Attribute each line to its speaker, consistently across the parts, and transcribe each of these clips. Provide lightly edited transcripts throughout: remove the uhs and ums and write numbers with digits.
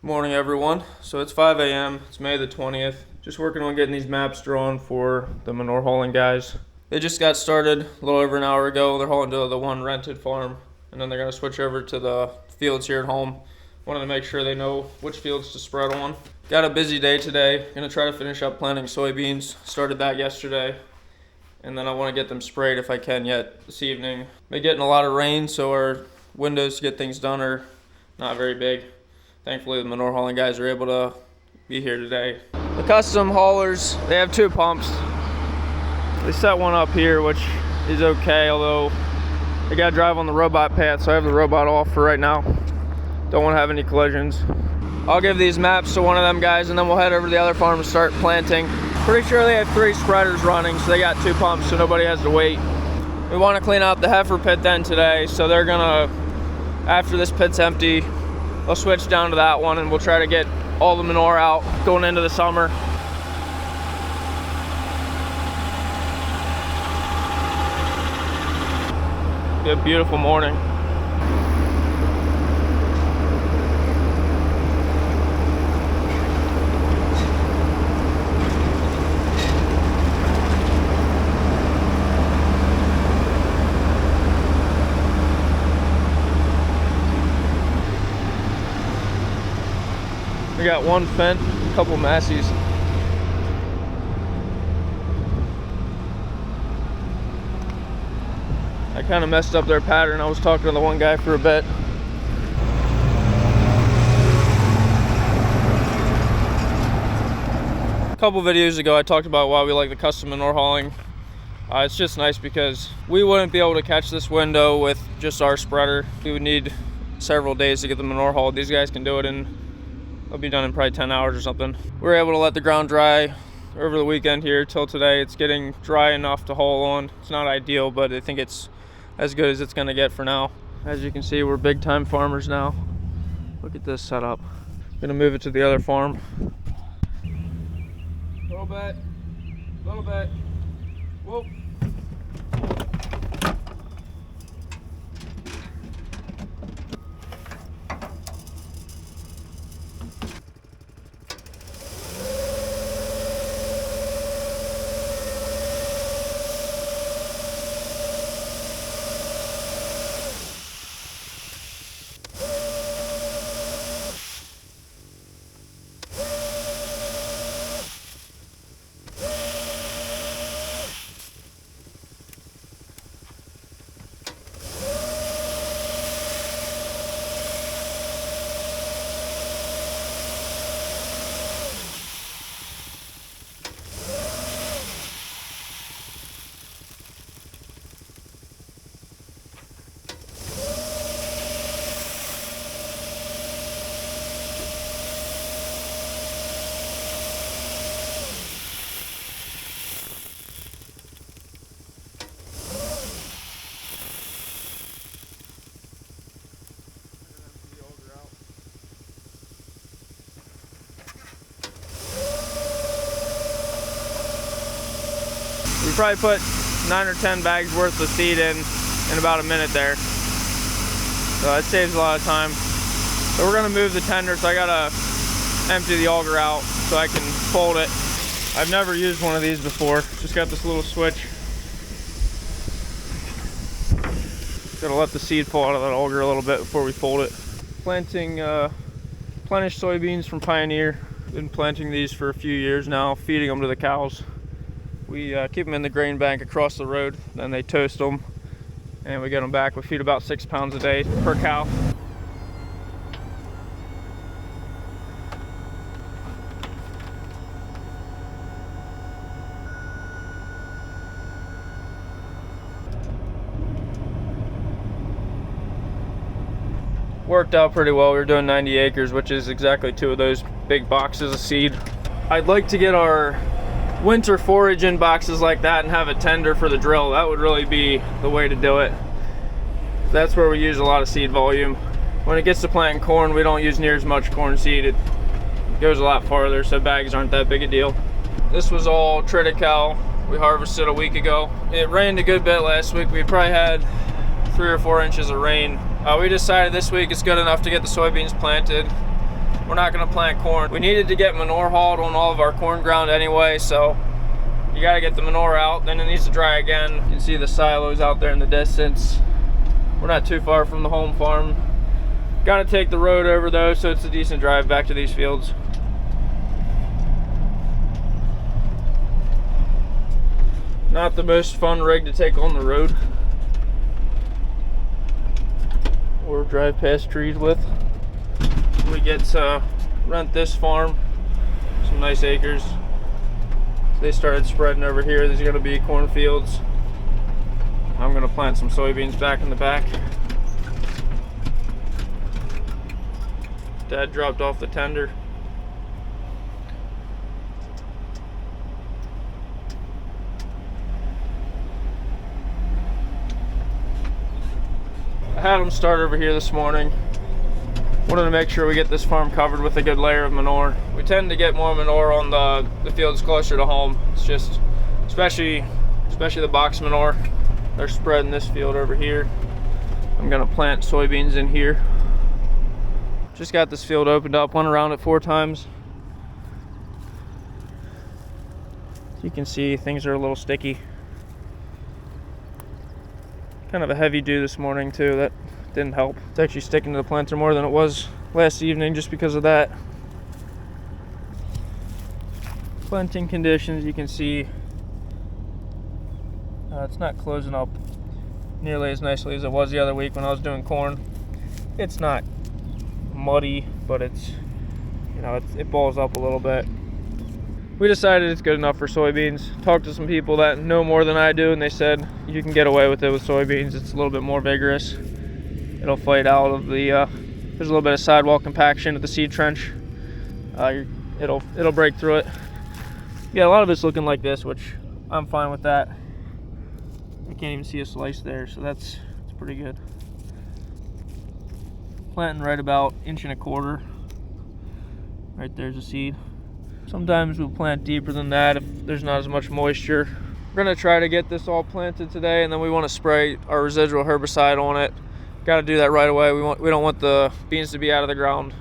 Speaker 1: Morning everyone. So it's 5 a.m. It's May the 20th. Just working on getting these maps drawn for the manure hauling guys. They just got started a little over an hour ago. They're hauling to the one rented farm, and then they're going to switch over to the fields here at home. Wanted to make sure they know which fields to spread on. Got a busy day today. Going to try to finish up planting soybeans. Started that yesterday. And then I want to get them sprayed if I can yet this evening. Been getting a lot of rain, so our windows to get things done are not very big. Thankfully, the manure hauling guys are able to be here today. The custom haulers, they have two pumps. They set one up here, which is okay, although they gotta drive on the robot path, so I have the robot off for right now. Don't want to have any collisions. I'll give these maps to one of them guys, and then we'll head over to the other farm and start planting. Pretty sure they have 3 spreaders running, so they got 2 pumps, so nobody has to wait. We want to clean out the heifer pit then today, so they're gonna, after this pit's empty, I'll switch down to that one and we'll try to get all the manure out going into the summer. Good, beautiful morning. We got one Fent, a couple Massies. I kind of messed up their pattern. I was talking to the one guy for a bit. A couple videos ago I talked about why we like the custom manure hauling. It's just nice because we wouldn't be able to catch this window with just our spreader. We would need several days to get the manure hauled. These guys can do it in It'll be done in probably 10 hours or something. We're able to let the ground dry over the weekend here till today. It's getting dry enough to haul on. It's not ideal, but I think it's as good as it's gonna get for now. As you can see, we're big time farmers now. Look at this setup. Gonna move it to the other farm. Little bit. Whoa. We probably put 9 or 10 bags worth of seed in about a minute there. So that saves a lot of time. So we're gonna move the tender, so I gotta empty the auger out so I can fold it. I've never used one of these before. Just got this little switch. Gotta let the seed fall out of that auger a little bit before we fold it. Planting Plenish soybeans from Pioneer. Been planting these for a few years now, feeding them to the cows. We keep them in the grain bank across the road, then they toast them, and we get them back. We feed about 6 pounds a day per cow. Worked out pretty well. We were doing 90 acres, which is exactly 2 of those big boxes of seed. I'd like to get our winter forage in boxes like that and have a tender for the drill. That would really be the way to do it. That's where we use a lot of seed volume. When it gets to planting corn, we don't use near as much corn seed. It goes a lot farther, so bags aren't that big a deal. This was all triticale. We harvested a week ago. It rained a good bit last week. We probably had 3 or 4 inches of rain. We decided this week it's good enough to get the soybeans planted. we're not gonna plant corn. We needed to get manure hauled on all of our corn ground anyway, so you gotta get the manure out, then it needs to dry again. You can see the silos out there in the distance. We're not too far from the home farm. Gotta take the road over though, so it's a decent drive back to these fields. Not the most fun rig to take on the road or drive past trees with. We get to rent this farm, some nice acres. They started spreading over here. These are gonna be cornfields. I'm gonna plant some soybeans back in the back. Dad dropped off the tender. I had them start over here this morning. Wanted to make sure we get this farm covered with a good layer of manure. We tend to get more manure on the fields closer to home. It's just, especially the box manure. They're spreading this field over here. I'm gonna plant soybeans in here. Just got this field opened up, went around it 4 times. You can see things are a little sticky. Kind of a heavy dew this morning too, that didn't help. It's actually sticking to the planter more than it was last evening just because of that. Planting conditions, you can see it's not closing up nearly as nicely as it was the other week when I was doing corn. It's not muddy, but it's, you know, it balls up a little bit. We decided it's good enough for soybeans. Talked to some people that know more than I do, and they said you can get away with it with soybeans. It's a little bit more vigorous. It'll fight out of the, there's a little bit of sidewall compaction at the seed trench. It'll break through it. Yeah, a lot of it's looking like this, which I'm fine with that. I can't even see a slice there, so that's pretty good. Planting right about 1.25 inches. Right there's a seed. Sometimes we'll plant deeper than that if there's not as much moisture. We're gonna try to get this all planted today, and then we want to spray our residual herbicide on it. Got to do that right away. We don't want the beans to be out of the ground.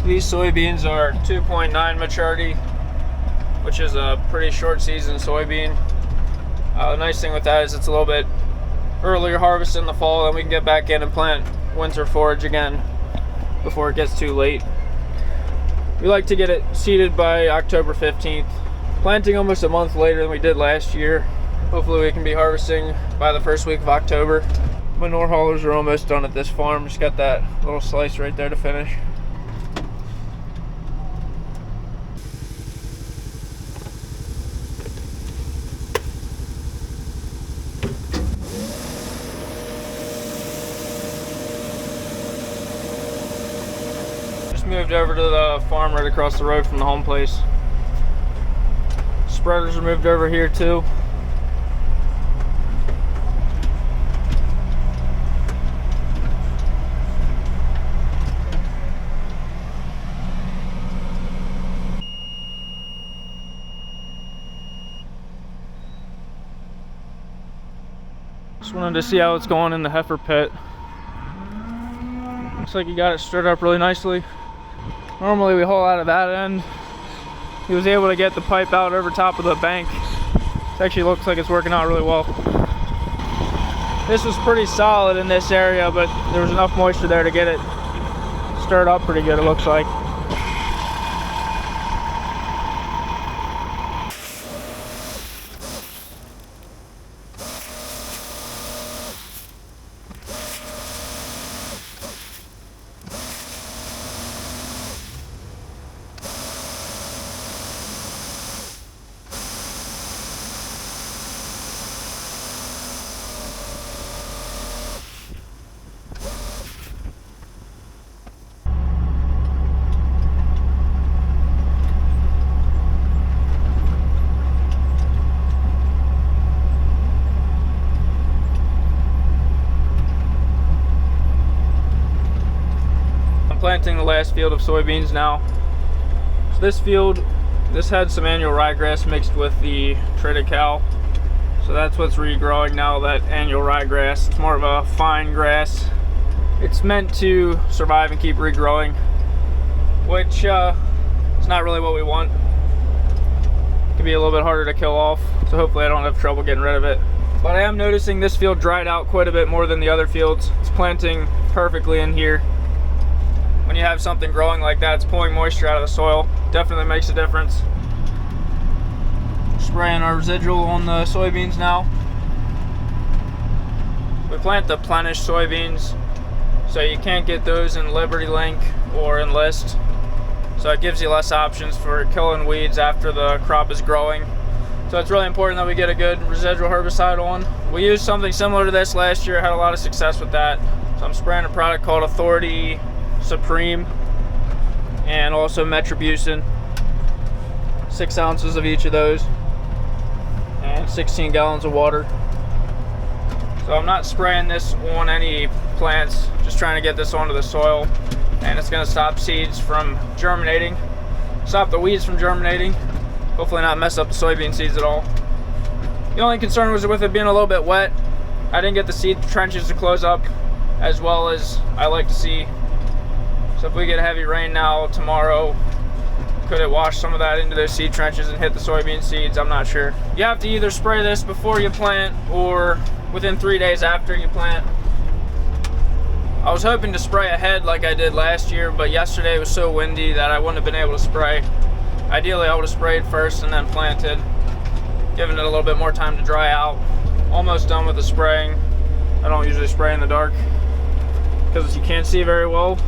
Speaker 1: These soybeans are 2.9 maturity, which is a pretty short season soybean. The nice thing with that is it's a little bit earlier harvest in the fall, and we can get back in and plant winter forage again before it gets too late. We like to get it seeded by October 15th, planting almost a month later than we did last year. Hopefully we can be harvesting by the first week of October. Manure haulers are almost done at this farm. Just got that little slice right there to finish. Moved over to the farm right across the road from the home place. Spreaders are moved over here too. Just wanted to see how it's going in the heifer pit. Looks like he got it stirred up really nicely. Normally we haul out of that end. He was able to get the pipe out over top of the bank. It actually looks like it's working out really well. This was pretty solid in this area, but there was enough moisture there to get it stirred up pretty good, it looks like. planting the last field of soybeans now. So this field, this had some annual ryegrass mixed with the triticale. So that's what's regrowing now, that annual ryegrass. It's more of a fine grass. It's meant to survive and keep regrowing, which is not really what we want. It can be a little bit harder to kill off, so hopefully I don't have trouble getting rid of it. But I am noticing this field dried out quite a bit more than the other fields. It's planting perfectly in here. When you have something growing like that, it's pulling moisture out of the soil. Definitely makes a difference. Spraying our residual on the soybeans now. We plant the Plenish soybeans, so you can't get those in Liberty Link or Enlist. So it gives you less options for killing weeds after the crop is growing. So it's really important that we get a good residual herbicide on. We used something similar to this last year, had a lot of success with that. So I'm spraying a product called Authority Supreme and also Metribuzin. 6 ounces of each of those and 16 gallons of water. So I'm not spraying this on any plants, just trying to get this onto the soil, and it's going to stop seeds from germinating, stop the weeds from germinating, hopefully not mess up the soybean seeds at all. The only concern was with it being a little bit wet. I didn't get the seed trenches to close up as well as I like to see. So if we get heavy rain now, tomorrow, could it wash some of that into those seed trenches and hit the soybean seeds? I'm not sure. You have to either spray this before you plant or within 3 days after you plant. I was hoping to spray ahead like I did last year, but yesterday it was so windy that I wouldn't have been able to spray. Ideally, I would have sprayed first and then planted, giving it a little bit more time to dry out. Almost done with the spraying. I don't usually spray in the dark because you can't see very well.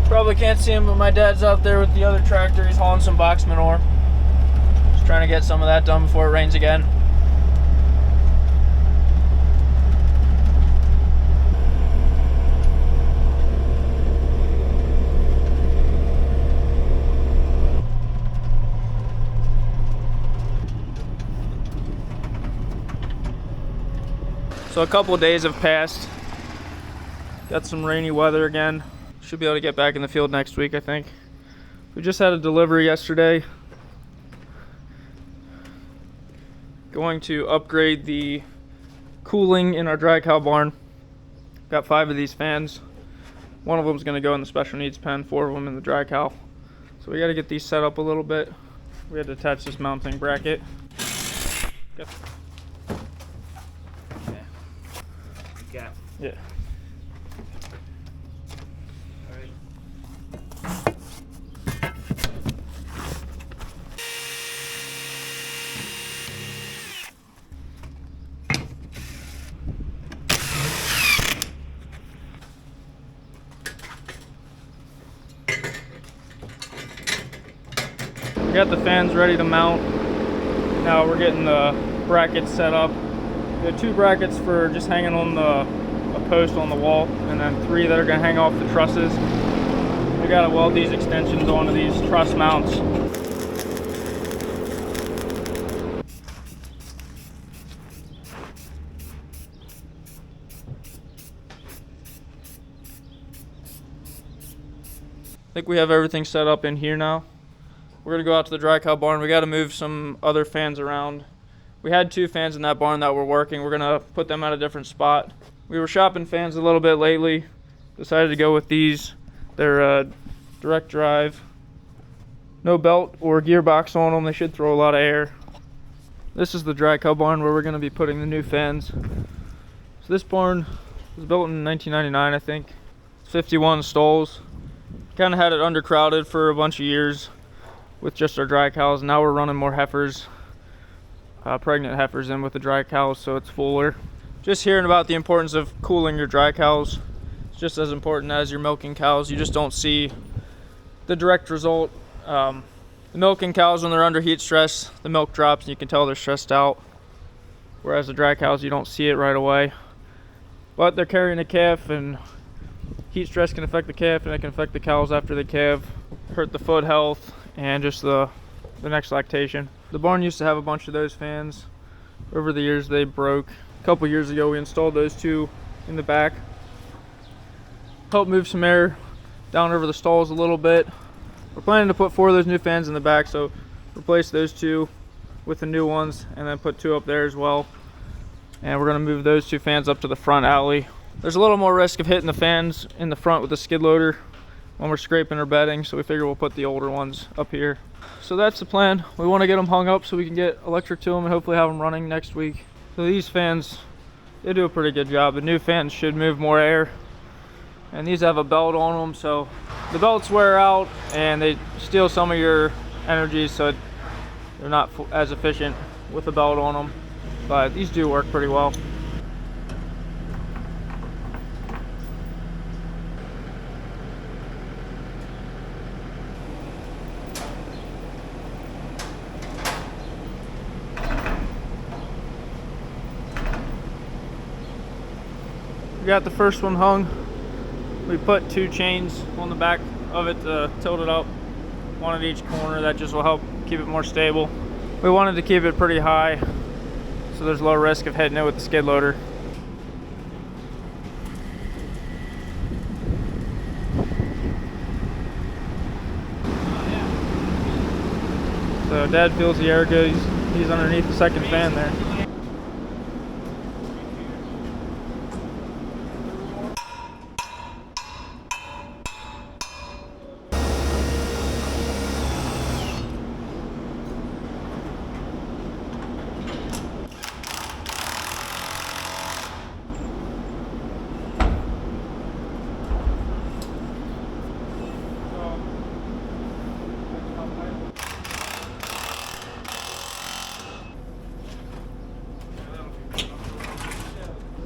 Speaker 1: Probably can't see him, but my dad's out there with the other tractor. He's hauling some box manure. Just trying to get some of that done before it rains again. So a couple of days have passed. Got some rainy weather again. Should be able to get back in the field next week, I think. We just had a delivery yesterday. Going to upgrade the cooling in our dry cow barn. Got 5 of these fans. One of them is going to go in the special needs pen, 4 of them in the dry cow. So we got to get these set up a little bit. We had to attach this mounting bracket. Got Yeah. We got the fans ready to mount. Now we're getting the brackets set up. We have 2 brackets for just hanging on a post on the wall, and then 3 that are going to hang off the trusses. We got to weld these extensions onto these truss mounts. I think we have everything set up in here now. We're going to go out to the dry cow barn. We got to move some other fans around. We had 2 fans in that barn that were working. We're going to put them at a different spot. We were shopping fans a little bit lately. Decided to go with these. They're direct drive. No belt or gearbox on them. They should throw a lot of air. This is the dry cow barn where we're going to be putting the new fans. So this barn was built in 1999, I think. It's 51 stalls. Kind of had it undercrowded for a bunch of years with just our dry cows. Now we're running more heifers, pregnant heifers in with the dry cows, so it's fuller. Just hearing about the importance of cooling your dry cows. It's just as important as your milking cows. You just don't see the direct result. The milking cows, when they're under heat stress, the milk drops and you can tell they're stressed out. Whereas the dry cows, you don't see it right away. But they're carrying a calf, and heat stress can affect the calf, and it can affect the cows after they calve, hurt the foot health, and just the next lactation. The barn used to have a bunch of those fans. Over the years they broke. A couple years ago we installed those 2 in the back. Help move some air down over the stalls a little bit. We're planning to put 4 of those new fans in the back, so replace those 2 with the new ones and then put 2 up there as well. And we're gonna move those 2 fans up to the front alley. There's a little more risk of hitting the fans in the front with the skid loader when we're scraping or bedding, so we figure we'll put the older ones up here. So that's the plan. We want to get them hung up so we can get electric to them and hopefully have them running next week. So these fans, they do a pretty good job. The new fans should move more air, and these have a belt on them, so the belts wear out and they steal some of your energy, so they're not as efficient with the belt on them, but these do work pretty well. We got the first one hung. We put 2 chains on the back of it to tilt it up, 1 at each corner. That just will help keep it more stable. We wanted to keep it pretty high, so there's low risk of hitting it with the skid loader. So Dad feels the air good. He's underneath the second fan there.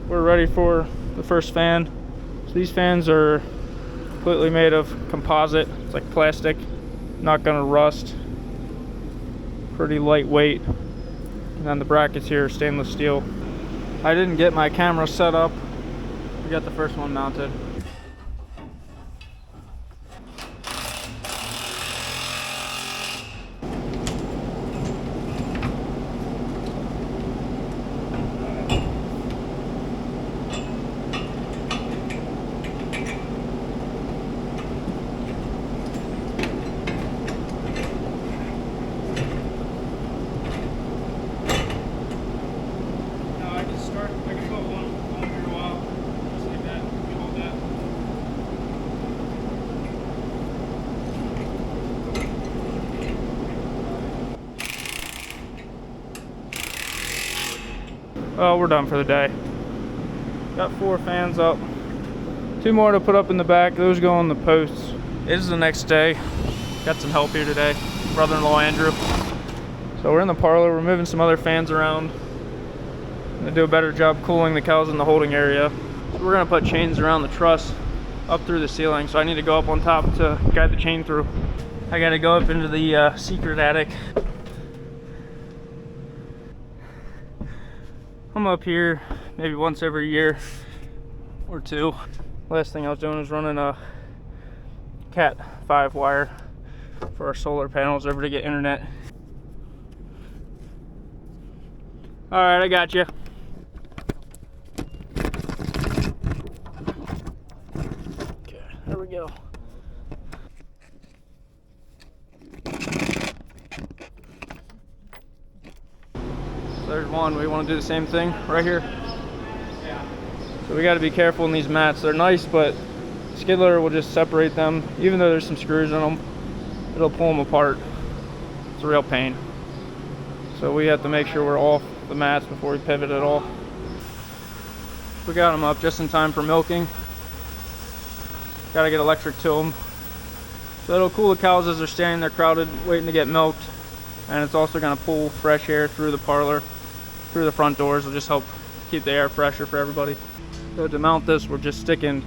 Speaker 1: We're ready for the first fan. So these fans are completely made of composite. It's like plastic, not gonna rust. Pretty lightweight. And then the brackets here are stainless steel. I didn't get my camera set up. We got the first one mounted. Oh, we're done for the day. Got 4 fans up. 2 more to put up in the back. Those go on the posts. It is the next day. Got some help here today. Brother-in-law Andrew. So we're in the parlor. We're moving some other fans around. Gonna do a better job cooling the cows in the holding area. So we're gonna put chains around the truss up through the ceiling. So I need to go up on top to guide the chain through. I gotta go up into the secret attic. I'm up here maybe once every year or 2. Last thing I was doing was running a Cat 5 wire for our solar panels over to get internet. All right, I got you. Okay, there we go. There's one. We want to do the same thing right here. So we got to be careful in these mats. They're nice, but skid loader will just separate them. Even though there's some screws in them, it'll pull them apart. It's a real pain. So we have to make sure we're off the mats before we pivot at all. We got them up just in time for milking. Got to get electric to them. So it'll cool the cows as they're standing there crowded waiting to get milked. And it's also going to pull fresh air through the parlor, through the front doors. It'll just help keep the air fresher for everybody. So to mount this, we're just sticking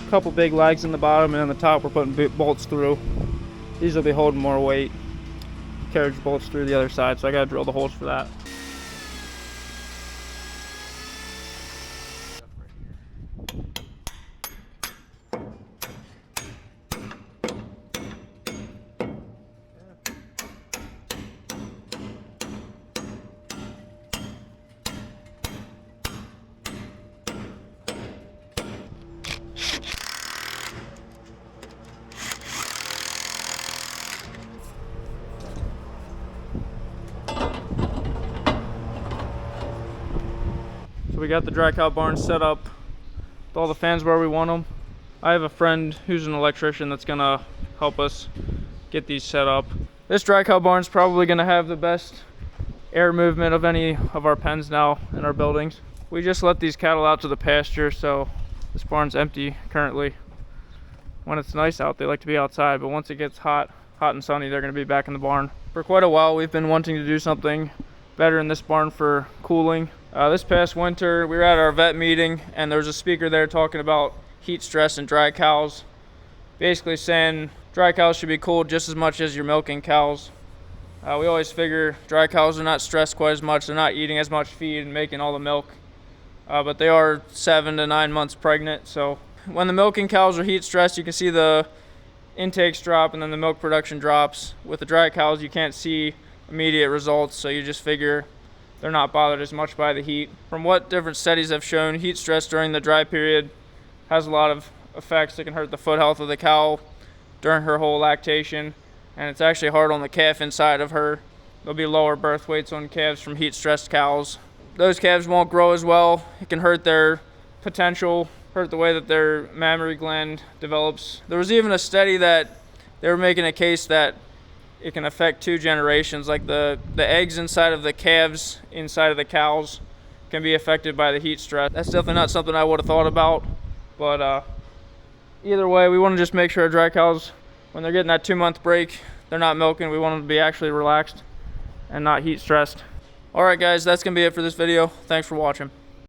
Speaker 1: a couple big legs in the bottom, and on the top we're putting bolts through. These will be holding more weight. Carriage bolts through the other side, so I got to drill the holes for that. So we got the dry cow barn set up with all the fans where we want them. I have a friend who's an electrician that's gonna help us get these set up. This dry cow barn's probably gonna have the best air movement of any of our pens now in our buildings. We just let these cattle out to the pasture, so this barn's empty currently. When it's nice out, they like to be outside, but once it gets hot and sunny, they're gonna be back in the barn. For quite a while, we've been wanting to do something better in this barn for cooling. This past winter, we were at our vet meeting, and there was a speaker there talking about heat stress in dry cows. Basically saying dry cows should be cooled just as much as your milking cows. We always figure dry cows are not stressed quite as much. They're not eating as much feed and making all the milk. But they are 7 to 9 months pregnant. So when the milking cows are heat stressed, you can see the intakes drop and then the milk production drops. With the dry cows, you can't see immediate results. So you just figure they're not bothered as much by the heat. From what different studies have shown, heat stress during the dry period has a lot of effects that can hurt the foot health of the cow during her whole lactation. And it's actually hard on the calf inside of her. There'll be lower birth weights on calves from heat-stressed cows. Those calves won't grow as well. It can hurt their potential, hurt the way that their mammary gland develops. There was even a study that they were making a case that it can affect 2 generations, like the eggs inside of the calves inside of the cows can be affected by the heat stress. That's definitely not something I would have thought about, but either way, we want to just make sure our dry cows, when they're getting that 2-month break, they're not milking. We want them to be actually relaxed and not heat stressed. All right, guys, that's gonna be it for this video. Thanks for watching.